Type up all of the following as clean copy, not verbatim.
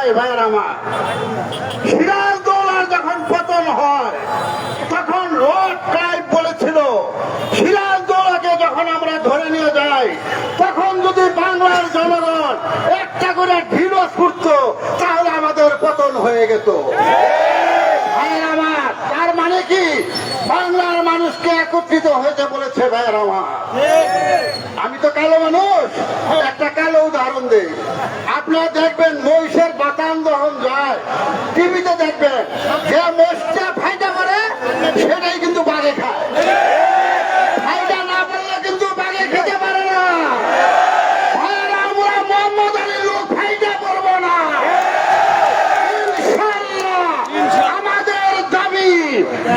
ভাই ভাইয়ের আমার, সিরাজদৌলার যখন পতন হয় তখন লর্ড ক্লাইভ বলেছিল সিরাজদৌলাকে যখন আমরা ধরে নিয়ে যাই তখন যদি বাংলার জনগণ একটা করে ঢিলো ছুটত তাহলে আমাদের পতন হয়ে যেত। ভাইয়ের আমার, তার মানে কি বাংলার মানুষকে একত্রিত হয়েছে বলেছে ভাইয়ের আমার। আমি তো কালো মানুষ, একটা কালো উদাহরণ দিই। আপনারা দেখবেন মহিষের বাতান যখন যায় টিভিতে দেখবেন যে মোষটা ফায়দা করে সেটাই কিন্তু বাঘে খায়, ফায়দা না করলে কিন্তু বাঘে খেতে পারে না। ভাইয়েরা, আমরা মোহাম্মদ আলীর লোক ফায়দা করবো না ইনশাআল্লাহ। আমাদের দাবি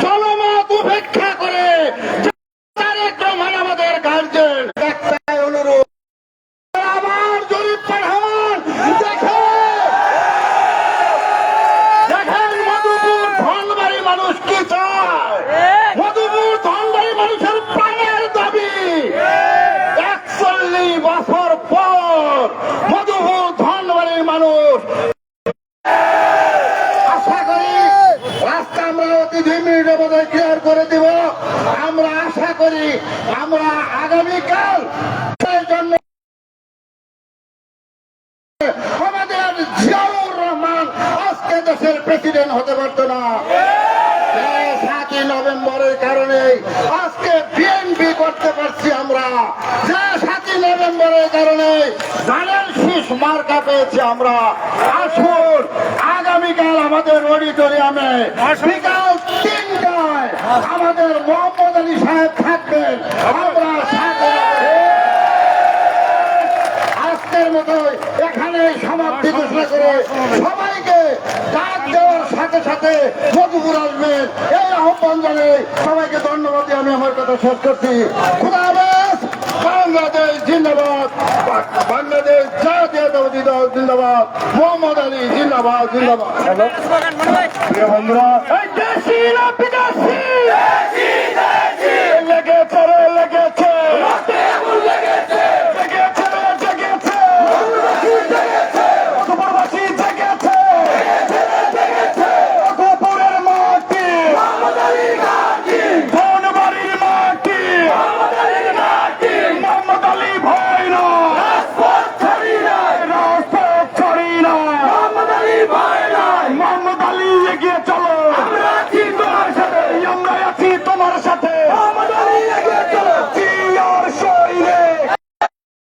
জনমত উপেক্ষা করে তারেক রহমান আমাদের গার্জেন, একটাই অনুরোধ, আমার জরিপ পাঠান। দেখেন মধুপুর ধনবাড়ি মানুষ কি চায়। মধুপুর ধনবাড়ি মানুষের প্রাণের দাবি 41 বছর পর মধুপুর ধনবাড়ির মানুষ আশা করি রাস্তা আমরা অতি 2 মিনিটের মধ্যে ক্লিয়ার করে দিব। আমরা আশা করি আমরা আগামীকাল জন্য আমাদের জিয়াউর রহমান আজকে দেশের প্রেসিডেন্ট হতে পারত না। 7ই নভেম্বরের কারণে আজকে বিএনপি করতে পারছি আমরা, যে 7ই নভেম্বরের কারণে ধানের শীষ মার্কা পেয়েছি আমরা। আসুন আগামীকাল আমাদের অডিটোরিয়ামে বিকাল 3টায় আমাদের মোহাম্মদ আলী সাহেব থাকবেন। আমরা আজকের মতো এখানে সমাপ্তি ঘোষণা করে সবাইকে ডাক দেওয়ার সাথে সাথে মধুপুর আসবেন এই আহ্বান জানিয়ে সবাইকে ধন্যবাদ দিয়ে আমি আমার কথা শেষ করছি। খুদা হাফেজ। বাংলাদেশ জিন্দাবাদ, বাংলাদেশ জাতীয়তাবাদী দল জিন্দাবাদ, মোহাম্মদ আলী জিন্দাবাদ জিন্দাবাদ। প্রিয় বন্ধুরা,